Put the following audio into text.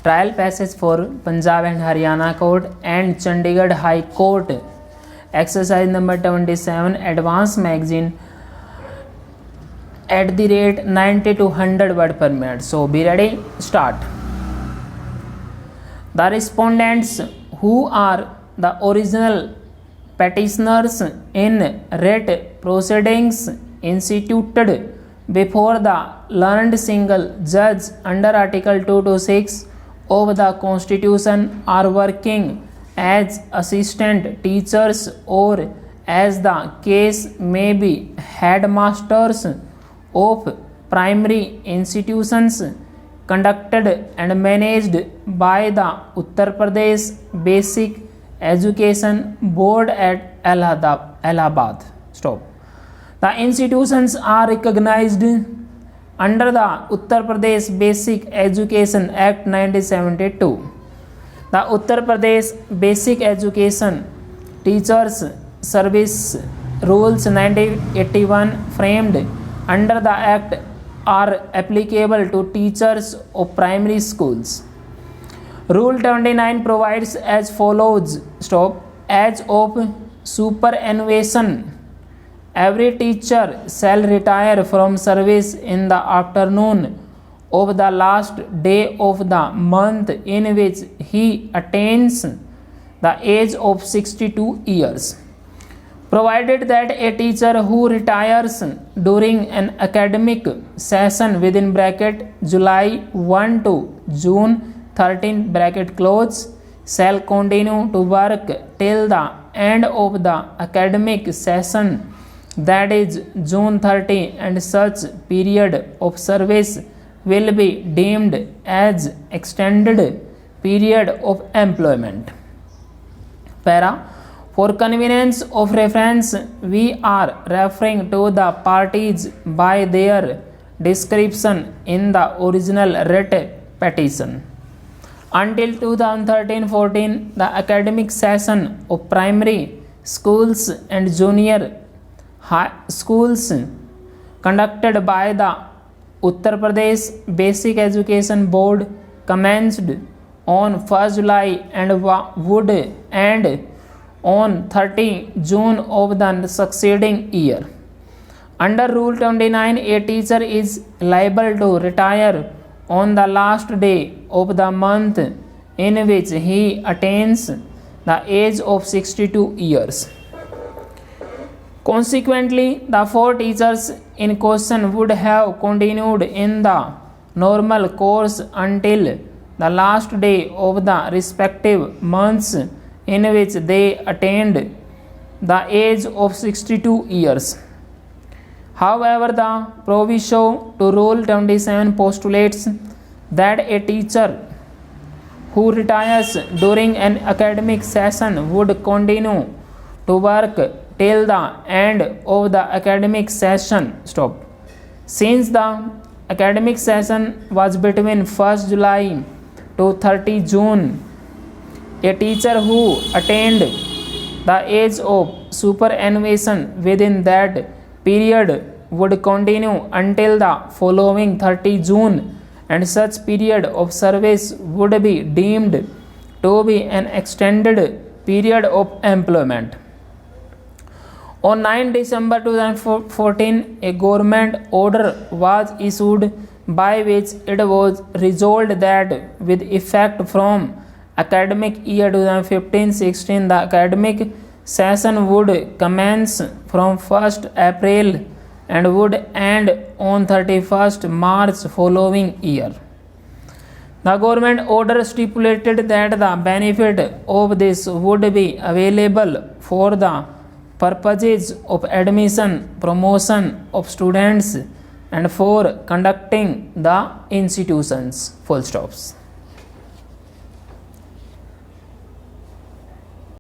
Trial passage for Punjab and Haryana Court and Chandigarh High Court. Exercise number 27, Advanced Magazine at the rate 90 to 100 word per minute. So be ready, start. The respondents who are the original petitioners in writ proceedings instituted before the learned single judge under Article 226 of the Constitution are working as assistant teachers or, as the case may be, headmasters of primary institutions conducted and managed by the Uttar Pradesh Basic Education Board at Allahabad. Stop. The institutions are recognized under the Uttar Pradesh Basic Education Act 1972. The Uttar Pradesh Basic Education Teachers Service Rules 1981 framed under the Act are applicable to teachers of primary schools. Rule 29 provides as follows. Stop. As of superannuation, every teacher shall retire from service in the afternoon of the last day of the month in which he attains the age of 62 years, provided that a teacher who retires during an academic session within bracket July 1 to June 13 bracket close shall continue to work till the end of the academic session, that is June 30, and such period of service will be deemed as extended period of employment. Para. For convenience of reference, we are referring to the parties by their description in the original writ petition. Until 2013-14, the academic session of primary schools and junior high schools conducted by the Uttar Pradesh Basic Education Board commenced on 1st July and would end on 30 June of the succeeding year. Under Rule 29, a teacher is liable to retire on the last day of the month in which he attains the age of 62 years. Consequently, the four teachers in question would have continued in the normal course until the last day of the respective months in which they attained the age of 62 years. However, the proviso to Rule 27 postulates that a teacher who retires during an academic session would continue to work till the end of the academic session. Stop. Since the academic session was between 1st July to 30 June, a teacher who attained the age of superannuation within that period would continue until the following 30 June, and such period of service would be deemed to be an extended period of employment. On 9 December 2014, a government order was issued by which it was resolved that with effect from academic year 2015-16, the academic session would commence from 1st April and would end on 31st March following year. The government order stipulated that the benefit of this would be available for the purposes of admission, promotion of students, and for conducting the institutions. Full stops.